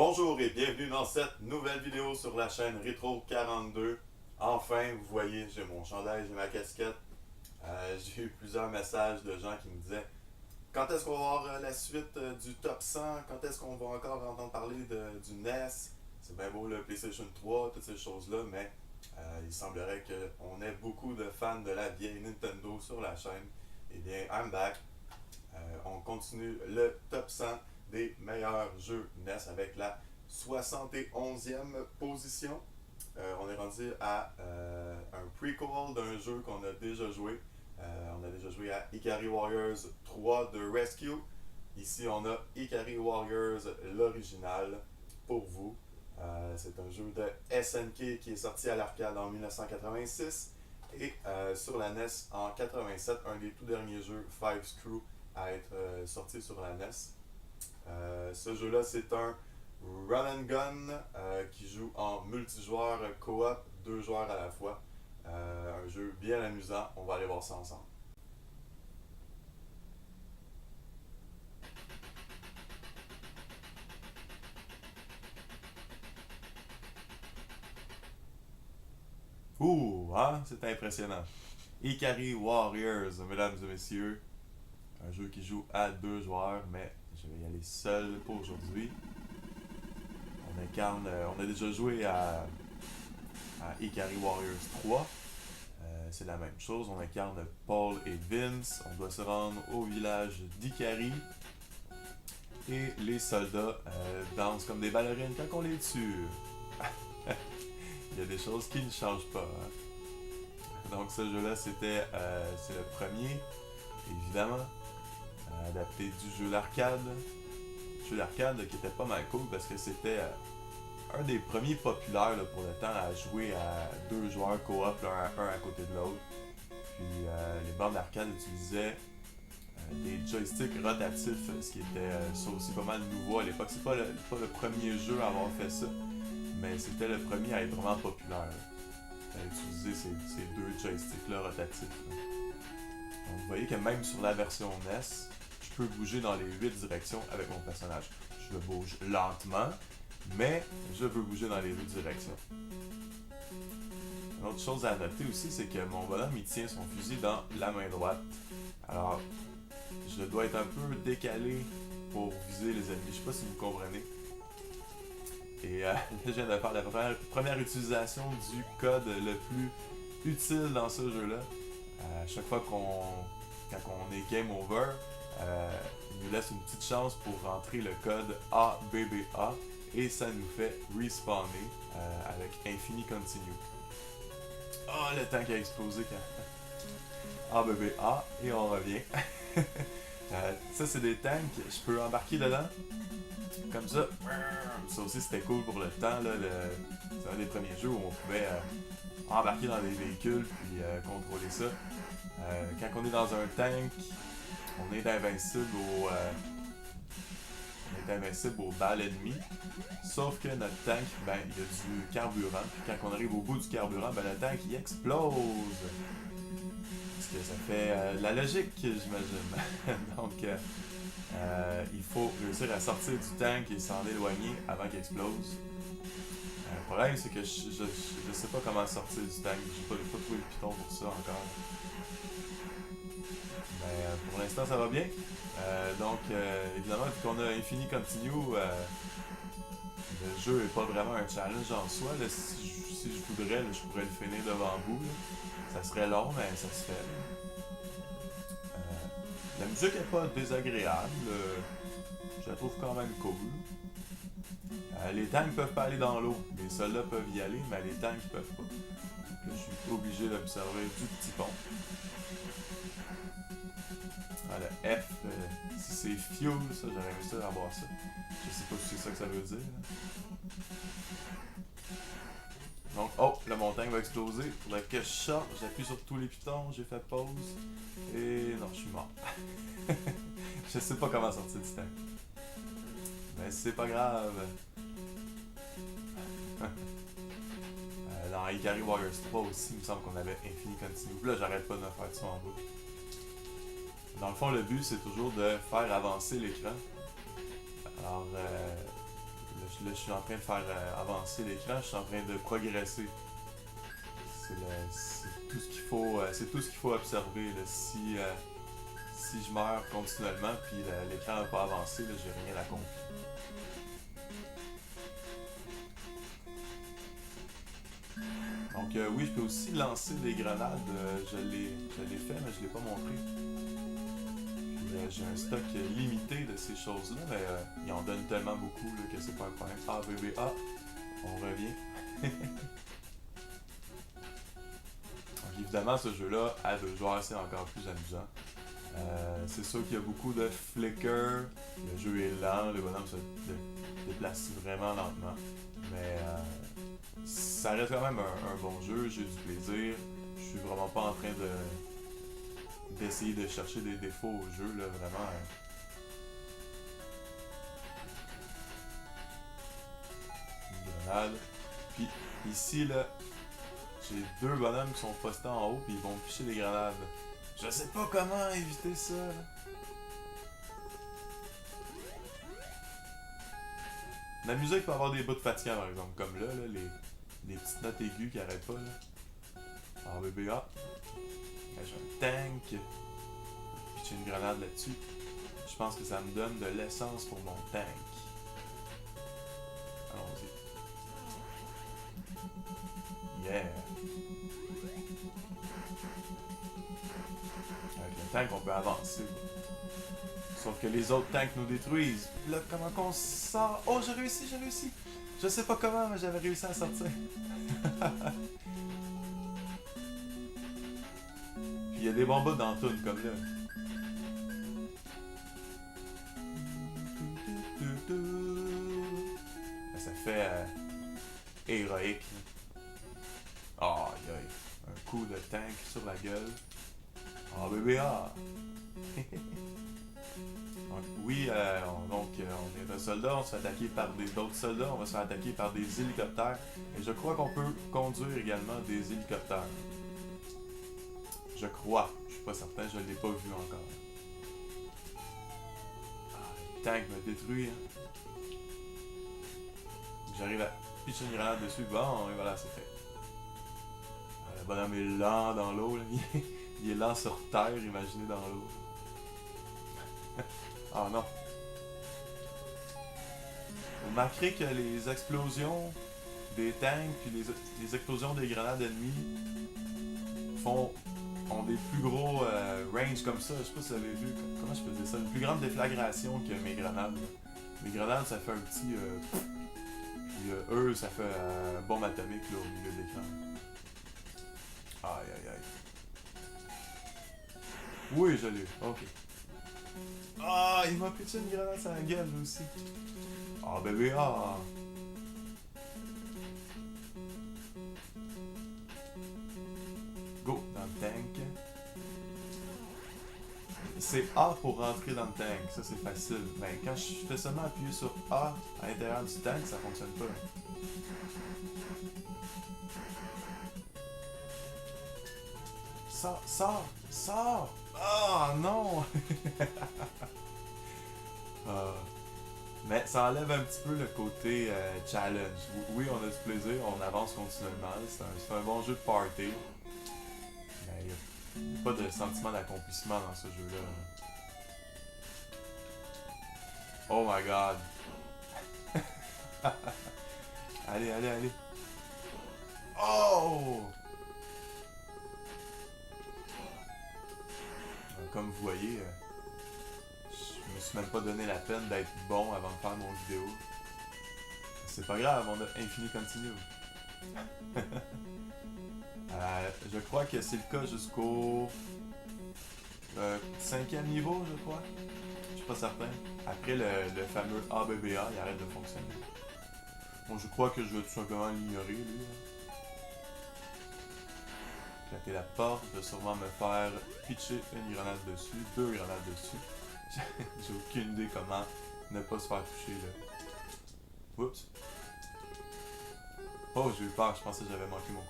Bonjour et bienvenue dans cette nouvelle vidéo sur la chaîne Retro 42. Enfin, vous voyez, j'ai mon chandail, j'ai ma casquette. J'ai eu plusieurs messages de gens qui me disaient quand est-ce qu'on va voir la suite du top 100, quand est-ce qu'on va encore entendre parler du NES. C'est bien beau le PlayStation 3, toutes ces choses-là, mais il semblerait qu'on ait beaucoup de fans de la vieille Nintendo sur la chaîne. Eh bien, I'm back. On continue le top 100 des meilleurs jeux NES avec la 71e position. On est rendu à un prequel d'un jeu qu'on a déjà joué. On a déjà joué à Ikari Warriors 3 de Rescue. Ici, on a Ikari Warriors, l'original, pour vous. C'est un jeu de SNK qui est sorti à l'arcade en 1986 et sur la NES en 87, un des tout derniers jeux Five Screw à être sorti sur la NES. Ce jeu-là, c'est un run and gun qui joue en multijoueur coop, deux joueurs à la fois. Un jeu bien amusant, on va aller voir ça ensemble. Ouh, hein, c'est impressionnant. Ikari Warriors, mesdames et messieurs, un jeu qui joue à deux joueurs, mais je vais y aller seul pour aujourd'hui. On a déjà joué à Ikari Warriors 3. C'est la même chose, on incarne Paul et Vince. On doit se rendre au village d'Ikari. Et les soldats dansent comme des ballerines quand on les tue. Il y a des choses qui ne changent pas. Hein. Donc ce jeu-là, c'est le premier, évidemment, adapté du jeu d'arcade. Jeu d'arcade qui était pas mal cool parce que c'était un des premiers populaires là, pour le temps à jouer à deux joueurs coop, un à côté de l'autre. Puis les bornes d'arcade utilisaient des joysticks rotatifs, ce qui était ça aussi pas mal nouveau à l'époque. C'est pas le premier jeu à avoir fait ça, mais c'était le premier à être vraiment populaire. À utiliser ces deux joysticks-là rotatifs. Là. Donc vous voyez que même sur la version NES, je peux bouger dans les 8 directions avec mon personnage. Je le bouge lentement, mais je peux bouger dans les 8 directions. Une autre chose à noter aussi, c'est que mon bonhomme il tient son fusil dans la main droite. Alors, je dois être un peu décalé pour viser les ennemis. Je sais pas si vous comprenez. Et là, je viens de faire la première utilisation du code le plus utile dans ce jeu-là. À chaque fois quand on est game over, il nous laisse une petite chance pour rentrer le code ABBA et ça nous fait respawner avec Infini Continue. Ah, le tank a explosé quand ABBA et on revient. Ça, c'est des tanks, je peux embarquer dedans. Comme ça. Ça aussi, c'était cool pour le temps. C'est un des premiers jeux où on pouvait embarquer dans des véhicules puis contrôler ça. Quand on est dans un tank, on est invincible aux balles ennemies. Sauf que notre tank, ben, il y a du carburant. Puis quand on arrive au bout du carburant, ben, le tank, il explose. Parce que ça fait de la logique, j'imagine. Donc, il faut réussir à sortir du tank et s'en éloigner avant qu'il explose. Le problème, c'est que je sais pas comment sortir du tank. J'ai pas trouvé le piton pour ça encore. Mais pour l'instant, ça va bien. Donc, évidemment, vu qu'on a Infini Continue, le jeu est pas vraiment un challenge en soi. Là, si je voudrais, là, je pourrais le finir devant vous. Là. Ça serait long, mais ça se fait. La musique est pas désagréable. Je la trouve quand même cool. Les tanks peuvent pas aller dans l'eau. Les soldats peuvent y aller, mais les tanks peuvent pas. Donc là, je suis obligé d'observer du petit pont. Ah, le F, si c'est fuel, ça, j'aurais aimé ça avoir ça. Je sais pas si c'est ça que ça veut dire. Donc, oh, la montagne va exploser. Faudrait que je sorte. J'appuie sur tous les pitons, j'ai fait pause. Et non, je suis mort. Je sais pas comment sortir du tank. Mais c'est pas grave. Dans Ikari Warriors 3 aussi, il me semble qu'on avait Infini Continue. Là, j'arrête pas de me faire ça en boucle. Dans le fond, le but, c'est toujours de faire avancer l'écran. Alors, là, je Là, je suis en train de faire avancer l'écran, je suis en train de progresser. C'est tout ce qu'il faut, c'est tout ce qu'il faut observer. Là. Si je meurs continuellement, puis l'écran n'a pas avancé, là, j'ai rien accompli. Donc oui, je peux aussi lancer des grenades. Je l'ai fait, mais je ne l'ai pas montré. Puis j'ai un stock limité de ces choses-là, mais ils en donnent tellement beaucoup là, que c'est pas un problème. Ah, bébé, ah, on revient. Donc évidemment, ce jeu-là, à 2 joueurs, c'est encore plus amusant. C'est sûr qu'il y a beaucoup de flicker. Le jeu est lent, le bonhomme se déplace vraiment lentement. Mais ça reste quand même un bon jeu, j'ai du plaisir. Je suis vraiment pas en train d'essayer de chercher des défauts au jeu, là, vraiment. Une grenade. Puis ici, là, j'ai 2 bonhommes qui sont postés en haut, puis ils vont me picher des grenades. Je sais pas comment éviter ça, là. La musique peut avoir des bouts de fatigants, par exemple, comme là, les petites notes aiguës qui arrêtent pas, là. Ah, bébé, ah. Là, j'ai un tank. Puis j'ai une grenade là-dessus. Je pense que ça me donne de l'essence pour mon tank. Allons-y. Yeah! Avec le tank, on peut avancer. Sauf que les autres tanks nous détruisent. Là, comment qu'on sort? Oh, j'ai réussi, j'ai réussi! Je sais pas comment, mais j'avais réussi à sortir. Puis il y a des bombes dans le tune, comme là. Ça fait héroïque. Aïe aïe. Un coup de tank sur la gueule. Ah bébé, ah! Donc, oui, on est un soldat, on se fait attaquer par d'autres soldats, on va se faire attaquer par des hélicoptères. Et je crois qu'on peut conduire également des hélicoptères. Je crois, je suis pas certain, je ne l'ai pas vu encore. Ah, le tank me détruit. Hein. J'arrive à pitcher une grenade dessus, bon, et voilà, c'est fait. Le bonhomme est lent dans l'eau, il est lent sur terre, imaginez dans l'eau. Ah non. Vous remarquerez que les explosions des tanks puis les explosions des grenades ennemies ont des plus gros range comme ça. Je sais pas si vous avez vu. Comment je peux dire ça? Une plus grande déflagration que mes grenades. Mes grenades, ça fait un petit... puis eux, ça fait bombe atomique là, au milieu de l'écran. Aïe aïe aïe. Oui, je l'ai. Ok. Ah, il m'a pitché une grenade sur la gueule aussi. Ah, bébé, ah. Go dans le tank. C'est A pour rentrer dans le tank, ça c'est facile. Mais quand je fais seulement appuyer sur A à l'intérieur du tank, ça fonctionne pas. Sors, sors, sors! Ah non! Mais ça enlève un petit peu le côté challenge. Oui, on a du plaisir, on avance continuellement. C'est un bon jeu de party. Mais il n'y a pas de sentiment d'accomplissement dans ce jeu-là. Oh my god! Allez, allez, allez! Oh! Comme vous voyez, je me suis même pas donné la peine d'être bon avant de faire mon vidéo. C'est pas grave, on a Infini Continue. Je crois que c'est le cas jusqu'au 5e niveau, je crois. Je suis pas certain. Après le fameux ABBA, il arrête de fonctionner. Bon, je crois que je vais tout simplement l'ignorer, lui. Claquer la porte, je vais sûrement me faire pitcher une grenade dessus, 2 grenades dessus. J'ai aucune idée comment ne pas se faire toucher là. Oups. Oh, j'ai eu peur, je pensais que j'avais manqué mon coup.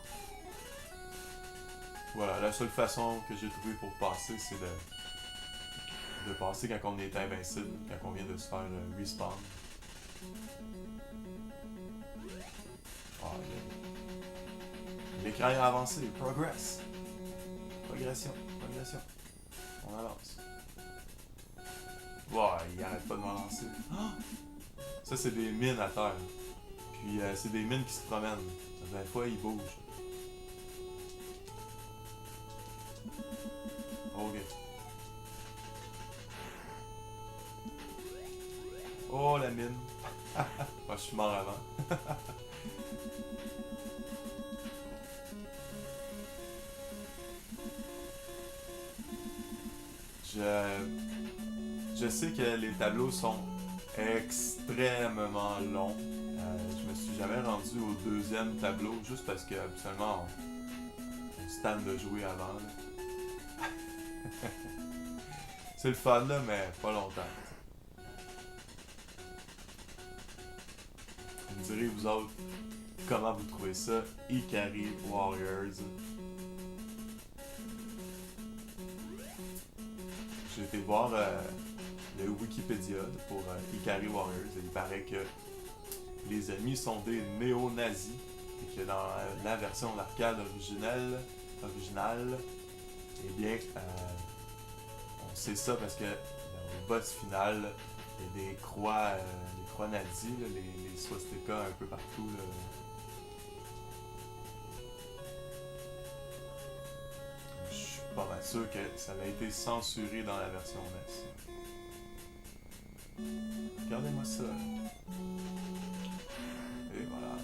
Voilà, la seule façon que j'ai trouvé pour passer, c'est de passer quand on est invincible, quand on vient de se faire respawn. l'écran est avancé. Progress. Progression. On avance. Wow, il arrête pas de m'avancer. Ça, c'est des mines à terre. Puis, c'est des mines qui se promènent. Des fois, ils bougent. Ok. Oh, la mine. Moi, je suis mort avant. Je sais que les tableaux sont extrêmement longs. Je me suis jamais rendu au deuxième tableau juste parce que habituellement on se tente de jouer avant. C'est le fun là, mais pas longtemps. Vous me direz vous autres comment vous trouvez ça, Ikari Warriors. J'ai été voir le Wikipédia pour Ikari Warriors et il paraît que les ennemis sont des néo-nazis et que dans la version d'arcade originale, eh bien, on sait ça parce que au boss final, il y a des croix nazis, là, les swastikas un peu partout. Là. Je suis pas mal sûr que ça a été censuré dans la version NES. Regardez-moi ça. Et voilà.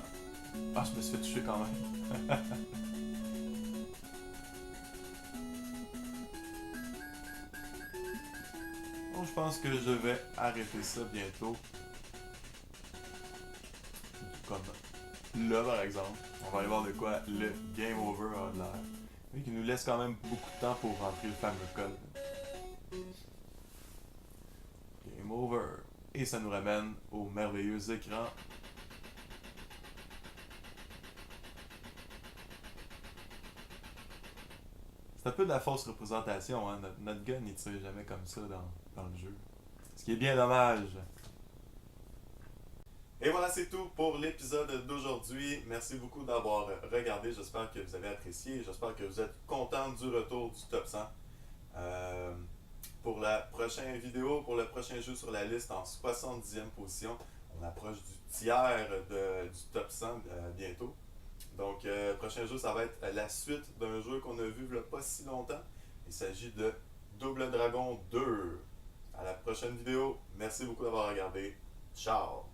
Ah, je me suis fait toucher quand même. Bon, je pense que je vais arrêter ça bientôt. Comme là, par exemple. On va aller voir de quoi le Game Over a l'air. Oui, qui nous laisse quand même beaucoup de temps pour rentrer le fameux code. Game Over. Et ça nous ramène au merveilleux écran. C'est un peu de la fausse représentation, hein. Notre gun il tire jamais comme ça dans le jeu. Ce qui est bien dommage. Et voilà, c'est tout pour l'épisode d'aujourd'hui. Merci beaucoup d'avoir regardé. J'espère que vous avez apprécié. J'espère que vous êtes content du retour du top 100. Pour la prochaine vidéo, pour le prochain jeu sur la liste en 70e position, on approche du tiers du top 100 bientôt. Donc, prochain jeu, ça va être la suite d'un jeu qu'on a vu il n'y a pas si longtemps. Il s'agit de Double Dragon 2. À la prochaine vidéo. Merci beaucoup d'avoir regardé. Ciao!